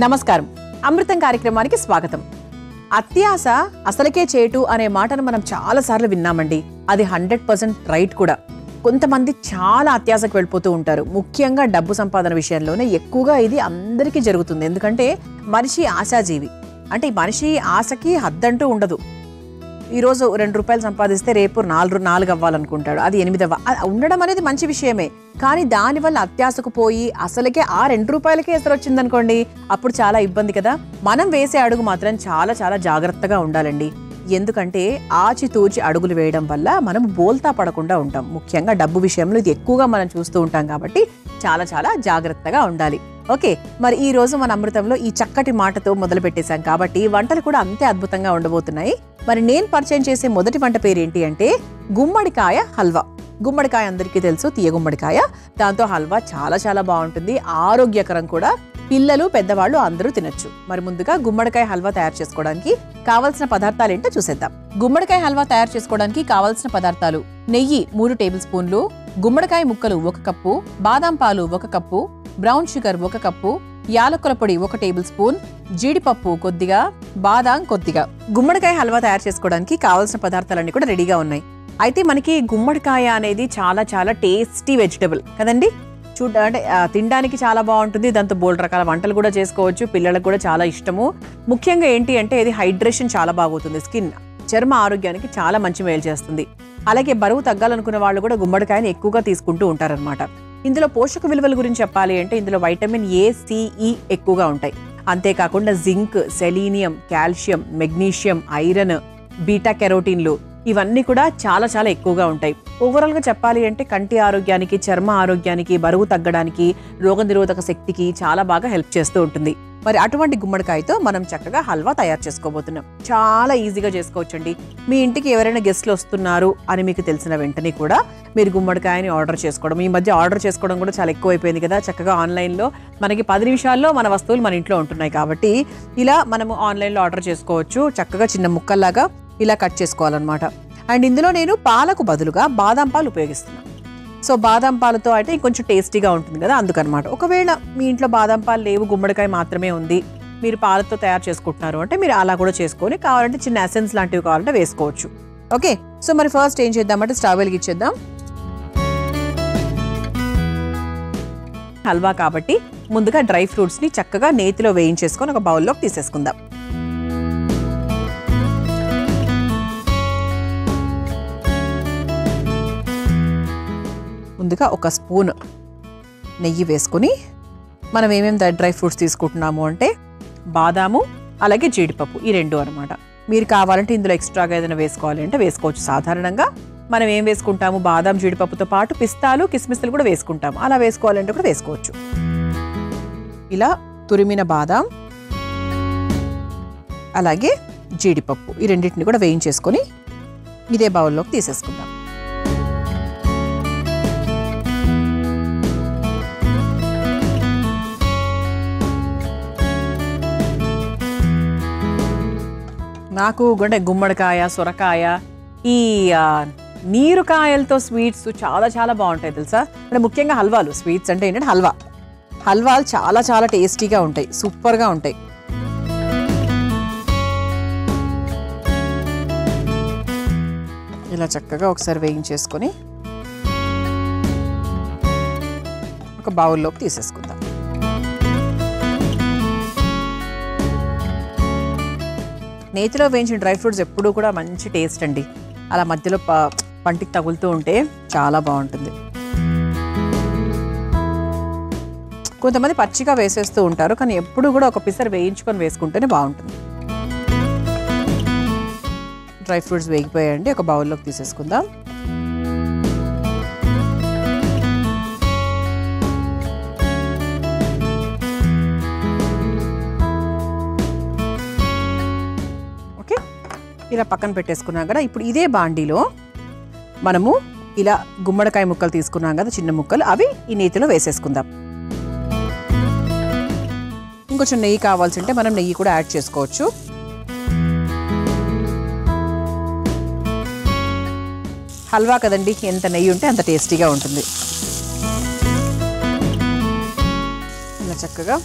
నమస్కారం. అమృతం కార్యక్రమానికి స్వాగతం. అత్యాశ అసలకే చేటు అనే మాటను మనం చాలా సార్లు విన్నామండి. అది 100% రైట్ కూడా. కొంతమంది చాలా అత్యాశకు వెళ్ళిపోతూ ఉంటారు. ముఖ్యంగా డబ్బు సంపాదన విషయంలోనే ఎక్కువగా ఇది అందరికీ జరుగుతుంది. ఎందుకంటే మనిషి ఆశాజీవి. అంటే ఈ మనిషి ఆశకి హద్దంటూ ఉండదు. ఈరోజు 2 రూపాయలు సంపాదిస్తే రేపు 4 అవ్వాలనుకుంటాడు. అది 8 ఉండడం అనేది మంచి విషయమే. కానీ దానివల్ల అత్యాశకు పోయి అసలుకే ఆ 2 రూపాయలకే ఎసరు వచ్చిందనుకోండి, అప్పుడు చాలా ఇబ్బంది కదా. మనం వేసే అడుగు మాత్రం చాలా చాలా జాగ్రత్తగా ఉండాలండి. ఎందుకంటే ఆచితూచి అడుగులు వేయడం వల్ల మనం బోల్తా పడకుండా ఉంటాం. ముఖ్యంగా డబ్బు విషయంలో ఇది ఎక్కువగా మనం చూస్తూ ఉంటాం కాబట్టి చాలా చాలా జాగ్రత్తగా ఉండాలి. ఓకే, మరి ఈ రోజు మన అమృతంలో ఈ చక్కటి మాటతో మొదలు పెట్టేశాం కాబట్టి వంటలు కూడా అంతే అద్భుతంగా ఉండబోతున్నాయి. మరి నేను పరిచయం చేసే మొదటి వంట పేరు ఏంటి అంటే గుమ్మడికాయ హల్వా. గుమ్మడికాయ అందరికీ తెలుసు, తీయ గుమ్మడికాయ. దాంతో హల్వా చాలా చాలా బాగుంటుంది, ఆరోగ్యకరం కూడా. పిల్లలు పెద్దవాళ్ళు అందరూ తినొచ్చు. మరి ముందుగా గుమ్మడికాయ హల్వా తయారు చేసుకోవడానికి కావాల్సిన పదార్థాలు ఏంటో చూసేద్దాం. గుమ్మడికాయ హల్వా తయారు చేసుకోవడానికి కావాల్సిన పదార్థాలు: నెయ్యి 3 టేబుల్ స్పూన్లు, గుమ్మడికాయ ముక్కలు 1 కప్పు, బాదాం పాలు 1 కప్పు, బ్రౌన్ షుగర్ 1 కప్పు, యాలకుల పొడి 1 టేబుల్ స్పూన్, జీడిపప్పు కొద్దిగా, బాదాం కొద్దిగా. గుమ్మడికాయ హల్వా తయారు చేసుకోవడానికి కావాల్సిన పదార్థాలన్నీ కూడా రెడీగా ఉన్నాయి. అయితే మనకి గుమ్మడికాయ అనేది చాలా చాలా టేస్టీ వెజిటబుల్ కదండి. అంటే తినడానికి చాలా బాగుంటుంది. దాంతో బోల్డ్ రకాల వంటలు కూడా చేసుకోవచ్చు. పిల్లలకు కూడా చాలా ఇష్టము. ముఖ్యంగా ఏంటి అంటే ఇది హైడ్రేషన్ చాలా బాగుంటుంది. స్కిన్, చర్మ ఆరోగ్యానికి చాలా మంచి మేలు చేస్తుంది. అలాగే బరువు తగ్గాలనుకున్న వాళ్ళు కూడా గుమ్మడికాయని ఎక్కువగా తీసుకుంటూ ఉంటారనమాట. ఇందులో పోషక విలువల గురించి చెప్పాలి అంటే ఇందులో వైటమిన్ ఏ, సిఈ ఎక్కువగా ఉంటాయి. అంతేకాకుండా zinc, selenium, calcium, magnesium, iron, beta కెరోటిన్లు ఇవన్నీ కూడా చాలా చాలా ఎక్కువగా ఉంటాయి. ఓవరాల్ గా చెప్పాలి అంటే కంటి ఆరోగ్యానికి, చర్మ ఆరోగ్యానికి, బరువు తగ్గడానికి, రోగనిరోధక శక్తికి చాలా బాగా హెల్ప్ చేస్తూ ఉంటుంది. మరి అటువంటి గుమ్మడికాయతో మనం చక్కగా హల్వా తయారు చేసుకోబోతున్నాం. చాలా ఈజీగా చేసుకోవచ్చండి. మీ ఇంటికి ఎవరైనా గెస్ట్లు వస్తున్నారు అని మీకు తెలిసిన వెంటనే కూడా మీరు గుమ్మడికాయని ఆర్డర్ చేసుకోవడం. ఈ మధ్య ఆర్డర్ చేసుకోవడం కూడా చాలా ఎక్కువైపోయింది కదా. చక్కగా ఆన్లైన్లో మనకి 10 నిమిషాల్లో మన వస్తువులు మన ఇంట్లో ఉంటున్నాయి కాబట్టి ఇలా మనము ఆన్లైన్లో ఆర్డర్ చేసుకోవచ్చు. చక్కగా చిన్న ముక్కల్లాగా ఇలా కట్ చేసుకోవాలన్నమాట. అండ్ ఇందులో నేను పాలకు బదులుగా బాదాం పాలు ఉపయోగిస్తున్నాను. సో బాదాం పాలతో అయితే ఇంకొంచెం టేస్టీగా ఉంటుంది కదా, అందుకనమాట. ఒకవేళ మీ ఇంట్లో బాదాం పాలు లేవు, గుమ్మడికాయ మాత్రమే ఉంది, మీరు పాలతో తయారు చేసుకుంటున్నారు అంటే మీరు అలా కూడా చేసుకొని, కావాలంటే చిన్న ఎసెన్స్ లాంటివి కావాలంటే వేసుకోవచ్చు. ఓకే, సో మరి ఫస్ట్ ఏం చేద్దామంటే స్టవ్ వెలిగించేద్దాం. హల్వా కాబట్టి ముందుగా డ్రై ఫ్రూట్స్ని చక్కగా నేతిలో వేయించేసుకొని ఒక బౌల్లోకి తీసేసుకుందాం. ముందుగా 1 స్పూన్ నెయ్యి వేసుకొని మనం ఏమేమి డ్రై ఫ్రూట్స్ తీసుకుంటున్నాము అంటే బాదాము, అలాగే జీడిపప్పు, ఈ 2 అనమాట. మీరు కావాలంటే ఇందులో ఎక్స్ట్రాగా ఏదైనా వేసుకోవాలి అంటే వేసుకోవచ్చు. సాధారణంగా మనం ఏం వేసుకుంటాము, బాదాం జీడిపప్పుతో పాటు పిస్తాలు, కిస్మిస్లు కూడా వేసుకుంటాము. అలా వేసుకోవాలంటే కూడా వేసుకోవచ్చు. ఇలా తురిమిన బాదాం అలాగే జీడిపప్పు ఈ రెండింటిని కూడా వేయించేసుకొని ఇదే బౌల్లోకి తీసేసుకుందాం. నాకు కూడా గుమ్మడికాయ, సొరకాయ, ఈ నీరుకాయలతో స్వీట్స్ చాలా చాలా బాగుంటాయి తెలుసా. అంటే ముఖ్యంగా హల్వాలు, స్వీట్స్ అంటే ఏంటంటే హల్వాలు చాలా చాలా టేస్టీగా ఉంటాయి, సూపర్గా ఉంటాయి. ఇలా చక్కగా ఒకసారి వేయించేసుకొని ఒక బౌల్లోకి తీసేసుకుందాం. నేతిలో వేయించిన డ్రై ఫ్రూట్స్ ఎప్పుడూ కూడా మంచి టేస్ట్ అండి. అలా మధ్యలో పంటికి తగులుతూ ఉంటే చాలా బాగుంటుంది. కొంతమంది పచ్చిగా వేసేస్తూ ఉంటారు, కానీ ఎప్పుడు కూడా ఒక పిసర్ వేయించుకొని వేసుకుంటేనే బాగుంటుంది. డ్రై ఫ్రూట్స్ వేగిపోయాయండి, ఒక బౌల్లోకి తీసేసుకుందాం. ఇలా పక్కన పెట్టేసుకున్నాం కదా. ఇప్పుడు ఇదే బాండీలో మనము ఇలా గుమ్మడికాయ ముక్కలు తీసుకున్నాం కదా, చిన్న ముక్కలు, అవి ఈ నేతిలో వేసేసుకుందాం. ఇంకొంచెం నెయ్యి కావాల్సి ఉంటే మనం నెయ్యి కూడా యాడ్ చేసుకోవచ్చు. హల్వా కదండి, ఎంత నెయ్యి ఉంటే అంత టేస్టీగా ఉంటుంది. ఇలా చక్కగా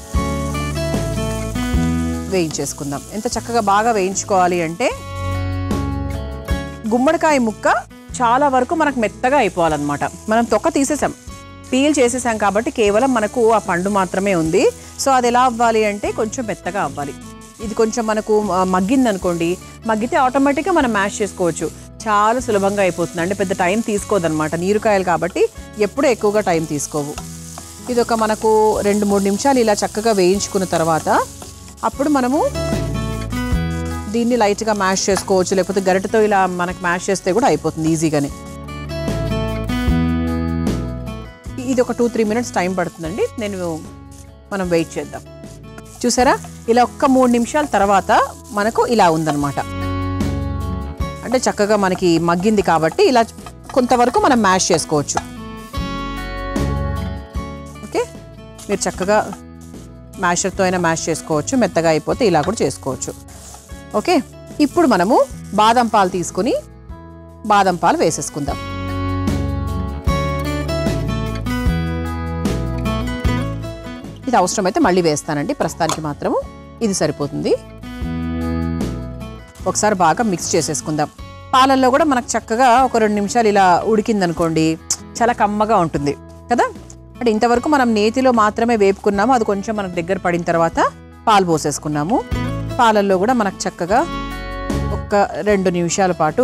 వేయించేసుకుందాం. ఎంత చక్కగా బాగా వేయించుకోవాలి అంటే గుమ్మడికాయ ముక్క చాలా వరకు మనకు మెత్తగా అయిపోవాలన్నమాట. మనం తొక్క తీసేసాం, పీల్ చేసేసాం కాబట్టి కేవలం మనకు ఆ పండు మాత్రమే ఉంది. సో అది ఎలా అవ్వాలి అంటే కొంచెం మెత్తగా అవ్వాలి. ఇది కొంచెం మనకు మగ్గిందనుకోండి, మగ్గితే ఆటోమేటిక్గా మనం మ్యాష్ చేసుకోవచ్చు. చాలా సులభంగా అయిపోతుంది. అంటే పెద్ద టైం తీసుకోదన్నమాట. నీరుకాయలు కాబట్టి ఎప్పుడూ ఎక్కువగా టైం తీసుకోవు. ఇది ఒక మనకు 2-3 నిమిషాలు ఇలా చక్కగా వేయించుకున్న తర్వాత అప్పుడు మనము దీన్ని లైట్గా మ్యాష్ చేసుకోవచ్చు. లేకపోతే గరిటెతో ఇలా మనకు మ్యాష్ చేస్తే కూడా అయిపోతుంది ఈజీగానే. ఇది ఒక 2-3 మినిట్స్ టైం పడుతుందండి. మనం వెయిట్ చేద్దాం. చూసారా, ఇలా ఒక్క 3 నిమిషాల తర్వాత మనకు ఇలా ఉందన్నమాట. అంటే చక్కగా మనకి మగ్గింది కాబట్టి ఇలా కొంతవరకు మనం మ్యాష్ చేసుకోవచ్చు. ఓకే, మీరు చక్కగా మ్యాషర్తో అయినా మ్యాష్ చేసుకోవచ్చు. మెత్తగా అయిపోతే ఇలా కూడా చేసుకోవచ్చు. ఓకే, ఇప్పుడు మనము బాదం పాలు తీసుకుని బాదం పాలు వేసేసుకుందాం. ఇది అవసరమైతే మళ్ళీ వేస్తానండి, ప్రస్తుతానికి మాత్రము ఇది సరిపోతుంది. ఒకసారి బాగా మిక్స్ చేసేసుకుందాం. పాలల్లో కూడా మనకు చక్కగా ఒక 2 నిమిషాలు ఇలా ఉడికిందనుకోండి, చాలా కమ్మగా ఉంటుంది కదా. అంటే ఇంతవరకు మనం నేతిలో మాత్రమే వేపుకున్నాము. అది కొంచెం మనకు దగ్గర పడిన తర్వాత పాలు పోసేసుకున్నాము. పాలల్లో కూడా మనకు చక్కగా ఒక 2 నిమిషాల పాటు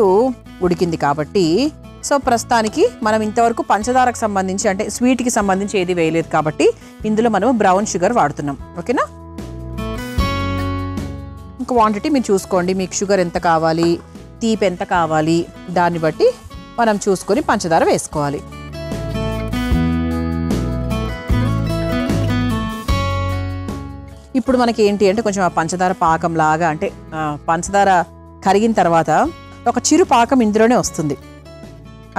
ఉడికింది కాబట్టి, సో ప్రస్తుతానికి మనం ఇంతవరకు పంచదారకు సంబంధించి అంటే స్వీట్కి సంబంధించి ఏది వేయలేదు కాబట్టి ఇందులో మనము బ్రౌన్ షుగర్ వాడుతున్నాం. ఓకేనా, క్వాంటిటీ మీరు చూసుకోండి. మీకు షుగర్ ఎంత కావాలి, తీపి ఎంత కావాలి, దాన్ని బట్టి మనం చూసుకొని పంచదార వేసుకోవాలి. ఇప్పుడు మనకి ఏంటి అంటే కొంచెం ఆ పంచదార పాకం లాగా, అంటే పంచదార కరిగిన తర్వాత ఒక చిరు పాకం ఇందులోనే వస్తుంది.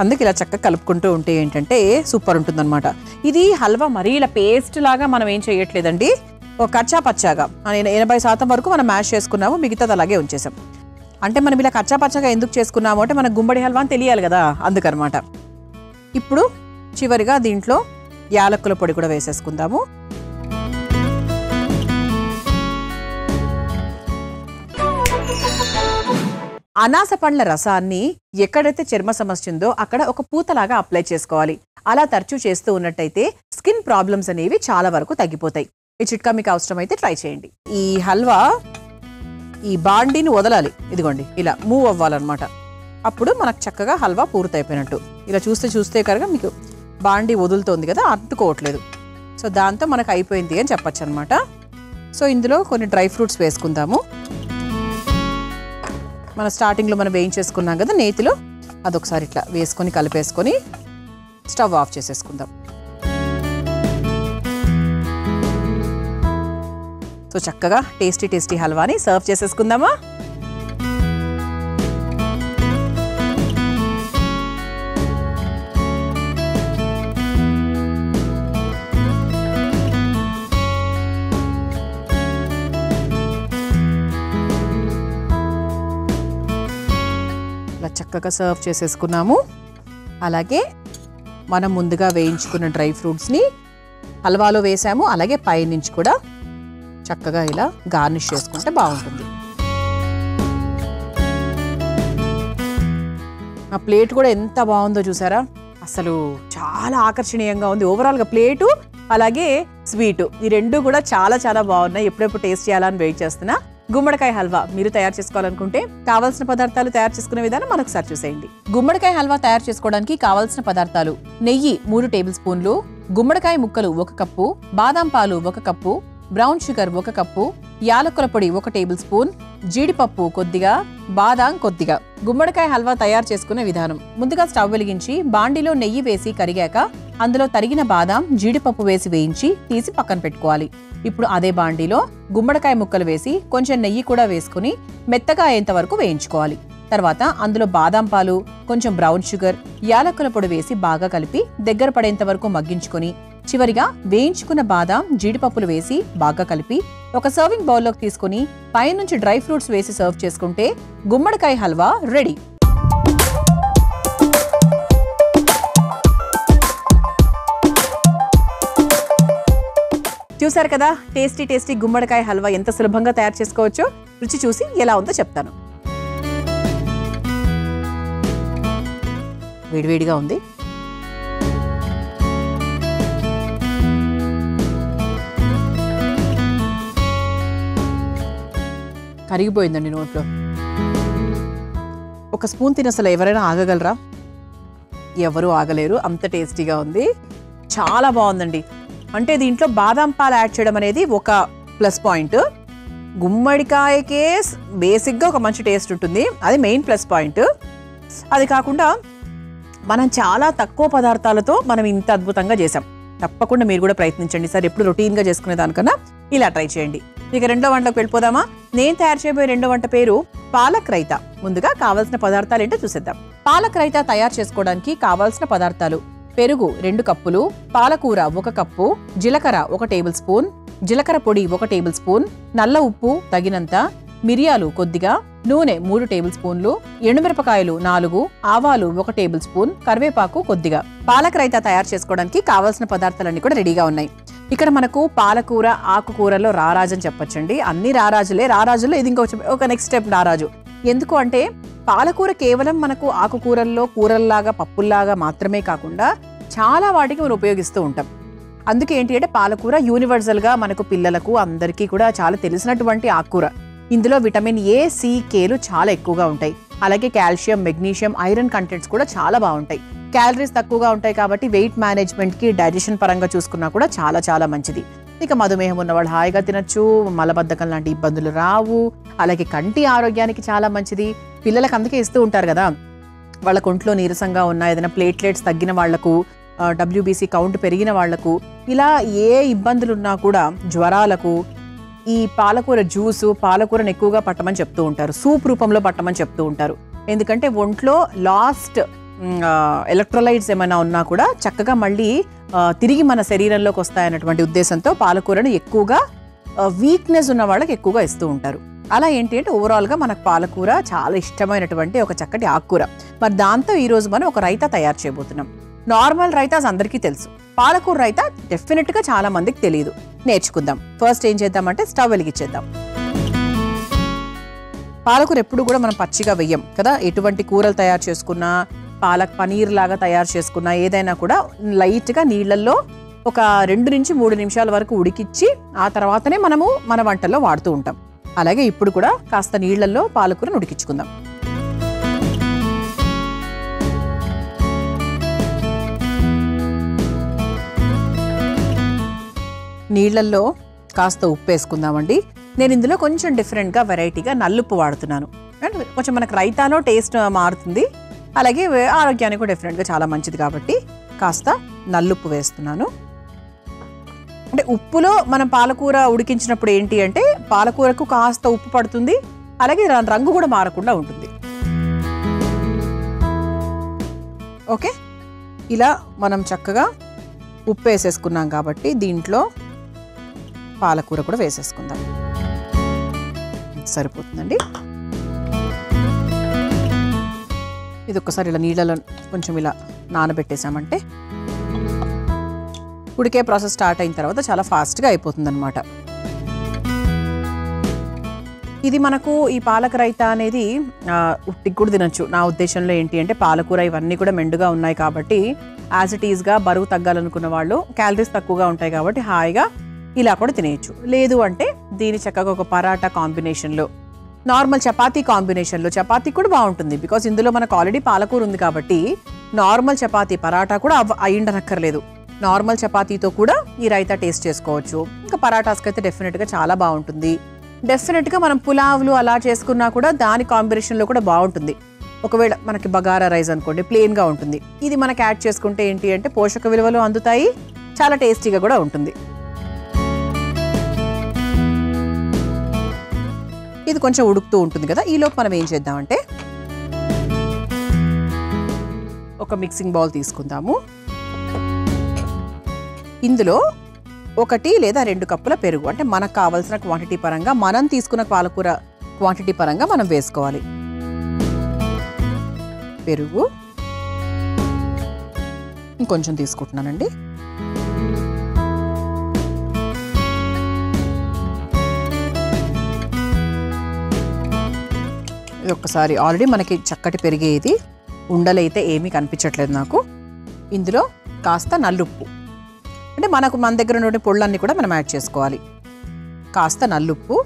అందుకే ఇలా చక్కగా కలుపుకుంటూ ఉంటే ఏంటంటే సూపర్ ఉంటుందన్నమాట. ఇది హల్వా మరీ ఇలా పేస్ట్ లాగా మనం ఏం చేయట్లేదండి. ఒక కచ్చా పచ్చాగా 80% వరకు మనం మ్యాష్ చేసుకున్నాము, మిగతాది అలాగే ఉంచేసాం. అంటే మనం ఇలా కచ్చా పచ్చాగా ఎందుకు చేసుకున్నాము అంటే మనకు గుమ్మడి హల్వా అని తెలియాలి కదా, అందుకనమాట. ఇప్పుడు చివరిగా దీంట్లో యాలక్కుల పొడి కూడా వేసేసుకుందాము. అనాస పండ్ల రసాన్ని ఎక్కడైతే చర్మ సమస్య ఉందో అక్కడ ఒక పూతలాగా అప్లై చేసుకోవాలి. అలా తరచూ చేస్తూ ఉన్నట్టయితే స్కిన్ ప్రాబ్లమ్స్ అనేవి చాలా వరకు తగ్గిపోతాయి. ఈ చిట్కా మీకు అవసరమైతే ట్రై చేయండి. ఈ హల్వా ఈ బాండీని వదలాలి, ఇదిగోండి ఇలా మూవ్ అవ్వాలన్నమాట. అప్పుడు మనకు చక్కగా హల్వా పూర్తయిపోయినట్టు. ఇలా చూస్తే కనుక మీకు బాండీ వదులుతోంది కదా, అంటుకోవట్లేదు. సో దాంతో మనకు అయిపోయింది అని చెప్పచ్చు అనమాట. సో ఇందులో కొన్ని డ్రై ఫ్రూట్స్ వేసుకుందాము. మన స్టార్టింగ్లో మనం వేయించేసుకున్నాం కదా నేతిలో, అదొకసారి ఇట్లా వేసుకొని కలిపేసుకొని స్టవ్ ఆఫ్ చేసేసుకుందాం. సో చక్కగా టేస్టీ హల్వాని సర్వ్ చేసేసుకుందామా. చక్కగా సర్వ్ చేసేసుకున్నాము. అలాగే మనం ముందుగా వేయించుకున్న డ్రై ఫ్రూట్స్ని హల్వాలో వేసాము. అలాగే పైనుంచి కూడా చక్కగా ఇలా గార్నిష్ చేసుకుంటే బాగుంటుంది. ఆ ప్లేట్ కూడా ఎంత బాగుందో చూసారా, అసలు చాలా ఆకర్షణీయంగా ఉంది. ఓవరాల్గా ప్లేటు అలాగే స్వీటు ఈ రెండు కూడా చాలా బాగున్నాయి. ఎప్పుడెప్పుడు టేస్ట్ చేయాలని వెయిట్ చేస్తున్నా. గుమ్మడికాయ హల్వా మీరు తయారు చేసుకోవాలనుకుంటే కావాల్సిన పదార్థాలు తయారు చేసుకునే విధానం మనొకసారి చూసేయండి. గుమ్మడికాయ హల్వా తయారు చేసుకోవడానికి కావాల్సిన పదార్థాలు: నెయ్యి 3 టేబుల్ స్పూన్లు, గుమ్మడికాయ ముక్కలు 1 కప్పు, బాదాం పాలు 1 కప్పు, బ్రౌన్ షుగర్ 1 కప్పు, యాలకుల పొడి 1 టేబుల్ స్పూన్, జీడిపప్పు కొద్దిగా, బాదాం కొద్దిగా. గుమ్మడికాయ హల్వా తయారు చేసుకునే విధానం: ముందుగా స్టవ్ వెలిగించి బాండిలో నెయ్యి వేసి కరిగాక అందులో తరిగిన బాదాం, జీడిపప్పు వేసి వేయించి తీసి పక్కన పెట్టుకోవాలి. ఇప్పుడు అదే బాండిలో గుమ్మడికాయ ముక్కలు వేసి కొంచెం నెయ్యి కూడా వేసుకుని మెత్తగా అయ్యేంత వరకు వేయించుకోవాలి. తర్వాత అందులో బాదాం పాలు, కొంచెం బ్రౌన్ షుగర్, యాలకుల పొడి వేసి బాగా కలిపి దగ్గర పడేంత వరకు మగ్గించుకొని చివరిగా వేయించుకున్న బాదాం, జీడిపప్పులు వేసి బాగా కలిపి ఒక సర్వింగ్ బౌల్లోకి తీసుకుని పైనుంచి డ్రై ఫ్రూట్స్ వేసి సర్వ్ చేసుకుంటే గుమ్మడికాయ హల్వా రెడీ. చూసారు కదా టేస్టీ టేస్టీ గుమ్మడికాయ హల్వా ఎంత సులభంగా తయారు చేసుకోవచ్చో. రుచి చూసి ఎలా ఉందో చెప్తాను. వేడివేడిగా ఉంది. కరిగిపోయిందండి నోట్లో. ఒక స్పూన్ తిని అసలు ఎవరైనా ఆగగలరా? ఎవరు ఆగలేరు, అంత టేస్టీగా ఉంది. చాలా బాగుందండి. అంటే దీంట్లో బాదం పాలు యాడ్ చేయడం అనేది ఒక ప్లస్ పాయింట్. గుమ్మడికాయకే బేసిక్గా ఒక మంచి టేస్ట్ ఉంటుంది, అది మెయిన్ ప్లస్ పాయింట్. అది కాకుండా మనం చాలా తక్కువ పదార్థాలతో మనం ఇంత అద్భుతంగా చేసాం. తప్పకుండా మీరు కూడా ప్రయత్నించండి సార్. ఎప్పుడు రొటీన్గా చేసుకునే దానికన్నా ఇలా ట్రై చేయండి. ఇక రెండో వంటలోకి వెళ్ళిపోదామా? నేను తయారు చేయబోయే రెండో వంట పేరు పాలక్ రైతా. ముందుగా కావాల్సిన పదార్థాలు ఏంటో చూసేద్దాం. పాలక్ రైతా తయారు చేసుకోవడానికి కావాల్సిన పదార్థాలు: పెరుగు 2 కప్పులు, పాలకూర 1 కప్పు, జీలకర్ర 1 టేబుల్ స్పూన్, జీలకర్ర పొడి 1 టేబుల్ స్పూన్, నల్ల ఉప్పు తగినంత, మిరియాలు కొద్దిగా, నూనె 3 టేబుల్ స్పూన్లు, ఎండుమిరపకాయలు 4, ఆవాలు 1 టేబుల్ స్పూన్, కరివేపాకు కొద్దిగా. పాలక్ రైతా తయారు చేసుకోవడానికి కావాల్సిన పదార్థాలన్నీ కూడా రెడీగా ఉన్నాయి. ఇక్కడ మనకు పాలకూర ఆకుకూరలో రారాజు అని చెప్పొచ్చండి. అన్ని రారాజులే. రారాజులో ఇది ఒక నెక్స్ట్ స్టెప్ రారాజు. ఎందుకు అంటే పాలకూర కేవలం మనకు ఆకుకూరల్లో కూరల్లాగా పప్పుల్లాగా మాత్రమే కాకుండా చాలా వాటికి మనం ఉపయోగిస్తూ ఉంటాం. అందుకే ఏంటి అంటే పాలకూర యూనివర్సల్గా మనకు పిల్లలకు అందరికీ కూడా చాలా తెలిసినటువంటి ఆకుకూర. ఇందులో విటమిన్ ఏ, సి, కేలు చాలా ఎక్కువగా ఉంటాయి. అలాగే కాల్షియం, మెగ్నీషియం, ఐరన్ కంటెంట్స్ కూడా చాలా బాగుంటాయి. క్యాలరీస్ తక్కువగా ఉంటాయి కాబట్టి వెయిట్ మేనేజ్మెంట్కి, డైజెషన్ పరంగా చూసుకున్నా కూడా చాలా చాలా మంచిది. ఇక మధుమేహం ఉన్నవాళ్ళు హాయిగా తినచ్చు, మలబద్ధకం లాంటి ఇబ్బందులు రావు. అలాగే కంటి ఆరోగ్యానికి చాలా మంచిది. పిల్లలకు అందుకే ఇస్తూ ఉంటారు కదా, వాళ్ళ ఒంట్లో నీరసంగా ఉన్న, ఏదైనా ప్లేట్లెట్స్ తగ్గిన వాళ్లకు, WBC కౌంట్ పెరిగిన వాళ్లకు, ఇలా ఏ ఇబ్బందులు ఉన్నా కూడా, జ్వరాలకు ఈ పాలకూర జ్యూసు, పాలకూరను ఎక్కువగా పట్టమని చెప్తూ ఉంటారు. సూప్ రూపంలో పట్టమని చెప్తూ ఉంటారు. ఎందుకంటే ఒంట్లో లాస్ట్ ఎలక్ట్రోలైట్స్ ఏమైనా ఉన్నా కూడా చక్కగా మళ్ళీ తిరిగి మన శరీరంలోకి వస్తాయన్నటువంటి ఉద్దేశంతో పాలకూరను ఎక్కువగా వీక్నెస్ ఉన్న వాళ్ళకి ఎక్కువగా ఇస్తూ ఉంటారు. అలా ఏంటి అంటే ఓవరాల్గా మనకు పాలకూర చాలా ఇష్టమైనటువంటి ఒక చక్కటి ఆకుకూర. మరి దాంతో ఈరోజు మనం ఒక రైతా తయారు చేయబోతున్నాం. నార్మల్ రైతాస్ అందరికీ తెలుసు, పాలకూర రైతా డెఫినెట్గా చాలా మందికి తెలియదు. నేర్చుకుందాం. ఫస్ట్ ఏం చేద్దామంటే స్టవ్ వెలిగించేద్దాం. పాలకూర ఎప్పుడు కూడా మనం పచ్చిగా వెయ్యం కదా. ఎటువంటి కూరలు తయారు చేసుకున్నా, పాలక్ పనీర్ లాగా తయారు చేసుకున్నా, ఏదైనా కూడా లైట్గా నీళ్ళల్లో ఒక 2 నుంచి 3 నిమిషాల వరకు ఉడికిచ్చి ఆ తర్వాతనే మనము మన వంటల్లో వాడుతూ ఉంటాం. అలాగే ఇప్పుడు కూడా కాస్త నీళ్లలో పాలకూరను ఉడికించుకుందాం. నీళ్లలో కాస్త ఉప్పు వేసుకుందామండి. నేను ఇందులో కొంచెం డిఫరెంట్గా వెరైటీగా నల్లుప్పు వాడుతున్నాను. అండ్ కొంచెం మనకు రైతాలో టేస్ట్ మారుతుంది, అలాగే ఆరోగ్యానికి కూడా డిఫరెంట్గా చాలా మంచిది కాబట్టి కాస్త నల్లుప్పు వేస్తున్నాను. అంటే ఉప్పులో మనం పాలకూర ఉడికించినప్పుడు ఏంటి అంటే పాలకూరకు కాస్త ఉప్పు పడుతుంది, అలాగే రంగు కూడా మారకుండా ఉంటుంది. ఓకే, ఇలా మనం చక్కగా ఉప్పు వేసేసుకున్నాం కాబట్టి దీంట్లో పాలకూర కూడా వేసేసుకుందాం. సరిపోతుందండి. ఇది ఒక్కసారి ఇలా నీళ్ళలో కొంచెం ఇలా నానబెట్టేసామంటే ఉడికే ప్రాసెస్ స్టార్ట్ అయిన తర్వాత చాలా ఫాస్ట్గా అయిపోతుంది అనమాట. ఇది మనకు ఈ పాలక రైతా అనేది ఉట్టికి కూడా తినొచ్చు. నా ఉద్దేశంలో ఏంటి అంటే పాలకూర ఇవన్నీ కూడా మెండుగా ఉన్నాయి కాబట్టి యాజ్ ఇట్ ఈస్గా బరువు తగ్గాలనుకున్న వాళ్ళు, క్యాలరీస్ తక్కువగా ఉంటాయి కాబట్టి హాయిగా ఇలా కూడా తినేయచ్చు. లేదు అంటే దీని చక్కగా ఒక పరాటా కాంబినేషన్లో, నార్మల్ చపాతీ కాంబినేషన్లో, చపాతీ కూడా బాగుంటుంది. బికాస్ ఇందులో మనకు ఆల్రెడీ పాలకూర ఉంది కాబట్టి నార్మల్ చపాతీ పరాటా కూడా అయ్యిండనక్కర్లేదు. నార్మల్ చపాతీతో కూడా ఈ రైతా టేస్ట్ చేసుకోవచ్చు. ఇంకా పరాటాస్కి అయితే డెఫినెట్గా చాలా బాగుంటుంది. డెఫినెట్గా మనం పులావ్లు అలా చేసుకున్నా కూడా దాని కాంబినేషన్లో కూడా బాగుంటుంది. ఒకవేళ మనకి బగారా రైస్ అనుకోండి, ప్లెయిన్గా ఉంటుంది. ఇది మనకి యాడ్ చేసుకుంటే ఏంటి అంటే పోషక విలువలు అందుతాయి, చాలా టేస్టీగా కూడా ఉంటుంది. ఇది కొంచెం ఉడుకుతూ ఉంటుంది కదా, ఈలోపు మనం ఏం చేద్దామంటే ఒక మిక్సింగ్ బౌల్ తీసుకుందాము. ఇందులో 1 లేదా 2 కప్పుల పెరుగు, అంటే మనకు కావాల్సిన క్వాంటిటీ పరంగా, మనం తీసుకున్న పాలకూర క్వాంటిటీ పరంగా మనం వేసుకోవాలి. పెరుగు ఇంకొంచెం తీసుకుంటున్నానండి. ఇది ఒక్కసారి ఆల్రెడీ మనకి చక్కటి పెరిగేది, ఉండలైతే ఏమీ కనిపించట్లేదు నాకు. ఇందులో కాస్త నల్లుప్పు, అంటే మన దగ్గర ఉన్న పొళ్ళన్నీ కూడా మనం యాడ్ చేసుకోవాలి. కాస్త నల్లుప్పు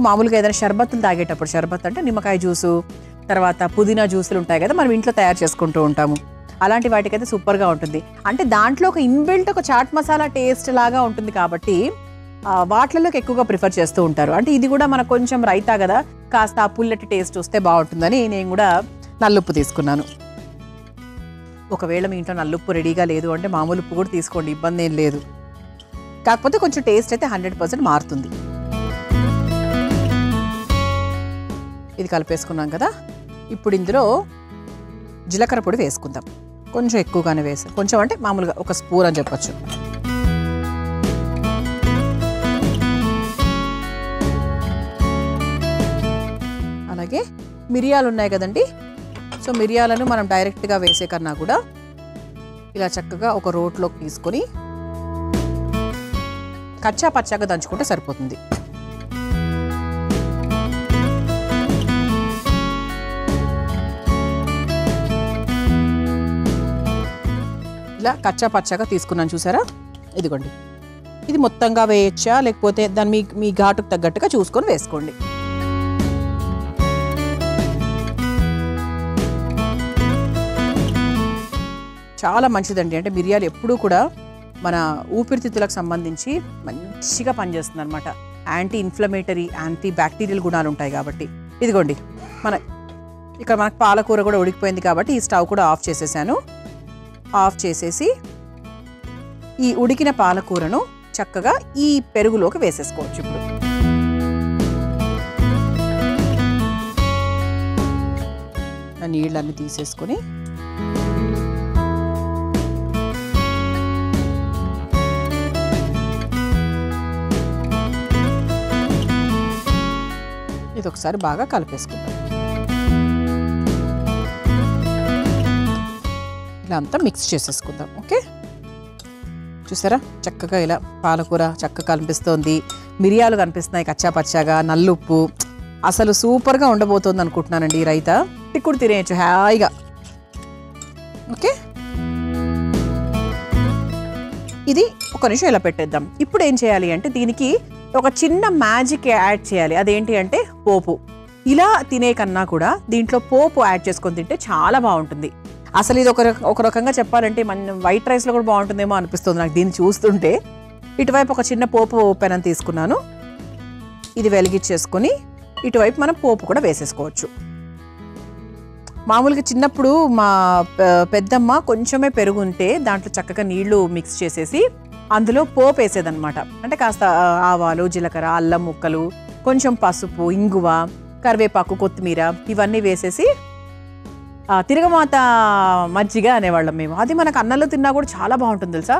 మామూలుగా ఏదైనా షర్బత్తులు తాగేటప్పుడు, షర్బత్ అంటే నిమ్మకాయ జ్యూసు, తర్వాత పుదీనా జ్యూసులు ఉంటాయి కదా, మనం ఇంట్లో తయారు చేసుకుంటూ ఉంటాము. అలాంటి వాటికైతే సూపర్గా ఉంటుంది. అంటే దాంట్లో ఒక ఇన్బిల్ట్ ఒక చాట్ మసాలా టేస్ట్ లాగా ఉంటుంది కాబట్టి వాటిలోకి ఎక్కువగా ప్రిఫర్ చేస్తూ ఉంటారు. అంటే ఇది కూడా మనకు కొంచెం రైతా కదా, కాస్త ఆ పుల్లటి టేస్ట్ వస్తే బాగుంటుందని నేను కూడా నల్లుప్పు తీసుకున్నాను. ఒకవేళ మీ ఇంట్లో నల్లుప్పు రెడీగా లేదు అంటే మామూలు ఉప్పు కూడా తీసుకోండి, ఇబ్బంది ఏం లేదు. కాకపోతే కొంచెం టేస్ట్ అయితే 100% మారుతుంది. ఇది కలిపేసుకున్నాం కదా, ఇప్పుడు ఇందులో జీలకర్ర పొడి వేసుకుందాం. కొంచెం ఎక్కువగానే కొంచెం అంటే మామూలుగా ఒక స్పూన్ అని చెప్పచ్చు. అలాగే మిరియాలు ఉన్నాయి కదండి, సో మిరియాలను మనం డైరెక్ట్గా వేసే కన్నా కూడా ఇలా చక్కగా ఒక రోట్లోకి తీసుకొని కచ్చా పచ్చాగా దంచుకుంటే సరిపోతుంది. ఇలా కచ్చా పచ్చాగా తీసుకున్నాను చూసారా, ఇదిగోండి. ఇది మొత్తంగా వేయచ్చా లేకపోతే దాన్ని మీ ఘాటుకు తగ్గట్టుగా చూసుకొని వేసుకోండి. చాలా మంచిదండి. అంటే మిరియాలు ఎప్పుడూ కూడా మన ఊపిరితిత్తులకు సంబంధించి మంచిగా పనిచేస్తుంది అనమాట. యాంటీ ఇన్ఫ్లమేటరీ, యాంటీ బ్యాక్టీరియల్ గుణాలు ఉంటాయి కాబట్టి. ఇదిగోండి, ఇక్కడ మనకు పాలకూర కూడా ఉడికిపోయింది కాబట్టి ఈ స్టవ్ కూడా ఆఫ్ చేసేసాను. ఆఫ్ చేసేసి ఈ ఉడికిన పాలకూరను చక్కగా ఈ పెరుగులోకి వేసేసుకోవచ్చు. ఇప్పుడు నీళ్ళన్నీ తీసేసుకొని ఇది ఒకసారి బాగా కలిపేసుకుందాం. ఇలా అంతా మిక్స్ చేసేసుకుందాం. ఓకే, చూసారా చక్కగా ఇలా పాలకూర చక్కగా కనిపిస్తోంది, మిరియాలు కనిపిస్తున్నాయి కచ్చా పచ్చాగా, నల్లుప్పు. అసలు సూపర్గా ఉండబోతోంది అనుకుంటున్నానండి ఈ రైతా. ఇప్పుడు తినేయచ్చు హాయిగా. ఓకే, ఇది ఒక నిమిషం ఇలా పెట్టేద్దాం. ఇప్పుడు ఏం చేయాలి అంటే దీనికి ఒక చిన్న మ్యాజిక్ యాడ్ చేయాలి. అదేంటి అంటే పోపు. ఇలా తినే కన్నా కూడా దీంట్లో పోపు యాడ్ చేసుకొని తింటే చాలా బాగుంటుంది. అసలు ఇది ఒక రకంగా చెప్పాలంటే మన వైట్ రైస్లో కూడా బాగుంటుందేమో అనిపిస్తుంది నాకు దీన్ని చూస్తుంటే. ఇటువైపు ఒక చిన్న పోపు పెనం తీసుకున్నాను, ఇది వెలిగించేసుకొని ఇటువైపు మనం పోపు కూడా వేసేసుకోవచ్చు. మామూలుగా చిన్నప్పుడు మా పెద్దమ్మ కొంచెమే పెరుగు ఉంటే దాంట్లో చక్కగా నీళ్లు మిక్స్ చేసేసి అందులో పోపు వేసేదన్నమాట. అంటే కాస్త ఆవాలు, జీలకర్ర, అల్లం ముక్కలు, కొంచెం పసుపు, ఇంగువ, కరివేపాకు, కొత్తిమీర ఇవన్నీ వేసేసి తిరగమాత మజ్జిగ అనేవాళ్ళం మేము. అది మనకు అన్నంలో తిన్నా కూడా చాలా బాగుంటుంది తెలుసా.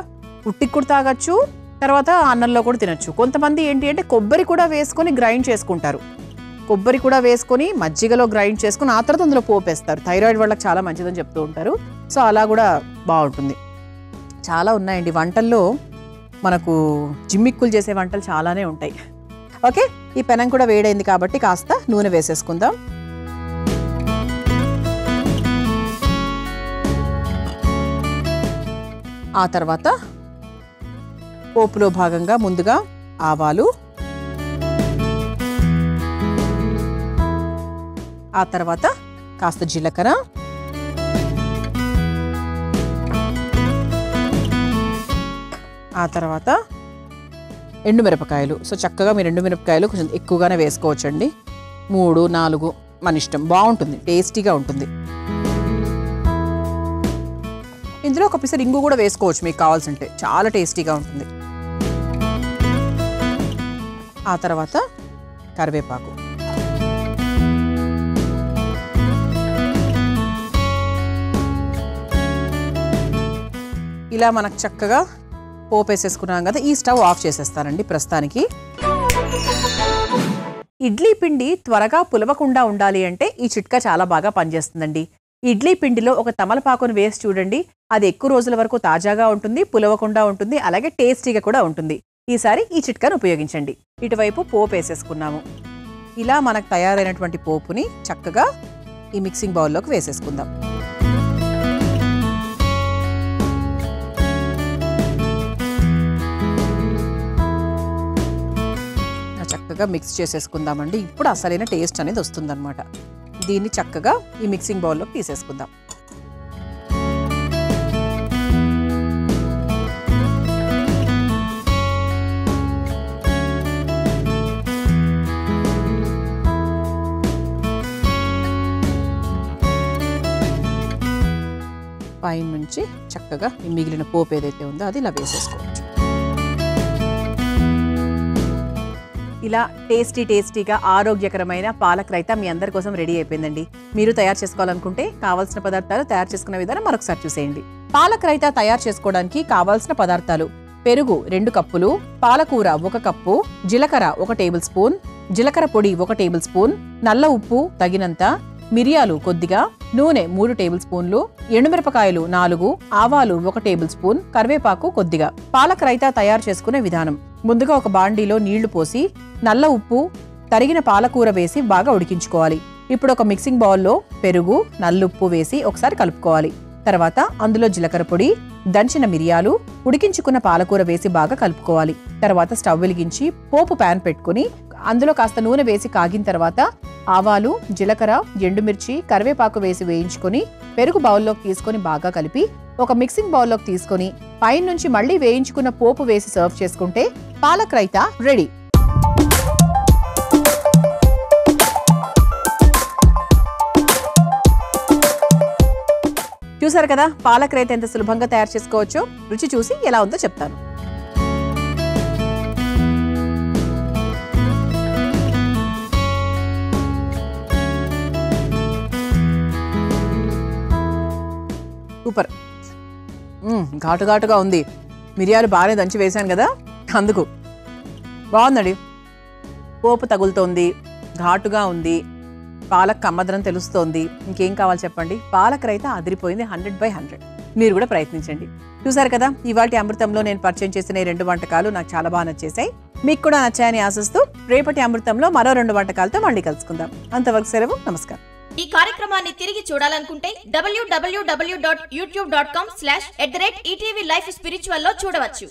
ఉట్టికి కూడా తాగొచ్చు, తర్వాత అన్నంలో కూడా తినొచ్చు. కొంతమంది ఏంటి అంటే కొబ్బరి కూడా వేసుకొని గ్రైండ్ చేసుకుంటారు. కొబ్బరి కూడా వేసుకొని మజ్జిగలో గ్రైండ్ చేసుకుని ఆ తర్వాత అందులో పోపేస్తారు. థైరాయిడ్ వాళ్ళకి చాలా మంచిదని చెప్తూ ఉంటారు. సో అలా కూడా బాగుంటుంది. చాలా ఉన్నాయండి వంటల్లో, మనకు జిమ్మిక్కులు చేసే వంటలు చాలానే ఉంటాయి. ఓకే, ఈ పెనం కూడా వేడైంది కాబట్టి కాస్త నూనె వేసేసుకుందాం. ఆ తర్వాత పోపులో భాగంగా ముందుగా ఆవాలు, ఆ తర్వాత కాస్త జీలకర్ర, ఆ తర్వాత ఎండుమిరపకాయలు. సో చక్కగా మీరు ఎండుమిరపకాయలు కొంచెం ఎక్కువగానే వేసుకోవచ్చండి. 3, 4 మన ఇష్టం, బాగుంటుంది, టేస్టీగా ఉంటుంది. ఇందులో ఒక పిసరు ఇంగు కూడా వేసుకోవచ్చు మీకు కావాల్సింటే, చాలా టేస్టీగా ఉంటుంది. ఆ తర్వాత కరివేపాకు, ఇలా మనకు చక్కగా పోపు వేసేసుకున్నాం కదా. ఈ స్టవ్ ఆఫ్ చేసేస్తానండి ప్రస్తుతానికి. ఇడ్లీ పిండి త్వరగా పులవకుండా ఉండాలి అంటే ఈ చిట్కా చాలా బాగా పనిచేస్తుందండి. ఇడ్లీ పిండిలో ఒక తమలపాకును వేసి చూడండి, అది ఎక్కువ రోజుల వరకు తాజాగా ఉంటుంది, పులవకుండా ఉంటుంది, అలాగే టేస్టీగా కూడా ఉంటుంది. ఈసారి ఈ చిట్కాను ఉపయోగించండి. ఇటువైపు పోపు వేసేసుకున్నాము. ఇలా మనకు తయారైనటువంటి పోపుని చక్కగా ఈ మిక్సింగ్ బౌల్లోకి వేసేసుకుందాం. చక్కగా మిక్స్ చేసేసుకుందామండి. ఇప్పుడు అసలైన టేస్ట్ అనేది వస్తుందన్నమాట. దీన్ని చక్కగా ఈ మిక్సింగ్ బౌల్లోకి తీసేసుకుందాం. పైన నుంచి చక్కగా ఈ మిగిలిన పోపు ఏదైతే ఉందో అది ఇలా వేసేసుకోవచ్చు. ఇలా టేస్టీగా ఆరోగ్యకరమైన పాలక్ రైతా మీ అందరి కోసం రెడీ అయిపోయిందండి. మీరు తయారు చేసుకోవాలనుకుంటే కావాల్సిన పదార్థాలు తయారు చేసుకునే విధానం మరొకసారి చూసేయండి. పాలక్ రైతా తయారు చేసుకోవడానికి కావాల్సిన పదార్థాలు: పెరుగు 2 కప్పులు, పాలకూర 1 కప్పు, జీలకర్ర 1 టేబుల్ స్పూన్, జీలకర్ర పొడి 1 టేబుల్ స్పూన్, నల్ల ఉప్పు తగినంత, మిరియాలు కొద్దిగా, నూనె 3 టేబుల్ స్పూన్లు, ఎండుమిరపకాయలు 4, ఆవాలు 1 టేబుల్ స్పూన్, కరివేపాకు కొద్దిగా. పాలక్ రైతా తయారు చేసుకునే విధానం: ముందుగా ఒక బాండీలో నీళ్లు పోసి నల్ల ఉప్పు, తరిగిన పాలకూర వేసి బాగా ఉడికించుకోవాలి. ఇప్పుడు ఒక మిక్సింగ్ బౌల్లో పెరుగు, నల్లుప్పు వేసి ఒకసారి కలుపుకోవాలి. తర్వాత అందులో జీలకర్ర పొడి, దంచిన మిరియాలు, ఉడికించుకున్న పాలకూర వేసి బాగా కలుపుకోవాలి. తర్వాత స్టవ్ వెలిగించి పోపు ప్యాన్ పెట్టుకుని అందులో కాస్త నూనె వేసి కాగిన తర్వాత ఆవాలు, జీలకర్ర, ఎండుమిర్చి, కరివేపాకు వేసి వేయించుకొని పెరుగు బౌల్లోకి తీసుకొని బాగా కలిపి ఒక మిక్సింగ్ బౌల్లోకి తీసుకొని పైన నుంచి మళ్ళీ వేయించుకున్న పోపు వేసి సర్వ్ చేసుకుంటే పాలక్ రైతా రెడీ. చూసారు కదా పాలక్ రైతా ఎంత సులభంగా తయారు చేసుకోవచ్చో. రుచి చూసి ఎలా ఉందో చెప్తాను. సూపర్, ఘాటుగా ఉంది. మిరియాలు బాగానే దంచి వేశాను కదా, అందుకు బాగుందండి. పోపు తగులుతోంది, ఘాటుగా ఉంది, పాలక్ కమ్మదనం తెలుస్తోంది. ఇంకేం కావాలి చెప్పండి. పాలక్ రైతా అదిరిపోయింది. 100/100. మీరు కూడా ప్రయత్నించండి. చూసారు కదా ఇవాల్టి అమృతంలో నేను పరిచయం చేసిన 2 వంటకాలు నాకు చాలా బాగా నచ్చేసాయి. మీకు కూడా నచ్చాయని ఆశిస్తూ రేపటి అమృతంలో మరో 2 వంటకాలతో మళ్ళీ కలుసుకుందాం. అంతవరకు సెలవు, నమస్కారం. ఈ కార్యక్రమాన్ని తిరిగి చూడాలనుకుంటే www.youtube.com/ETV Life Spiritual లో చూడవచ్చు.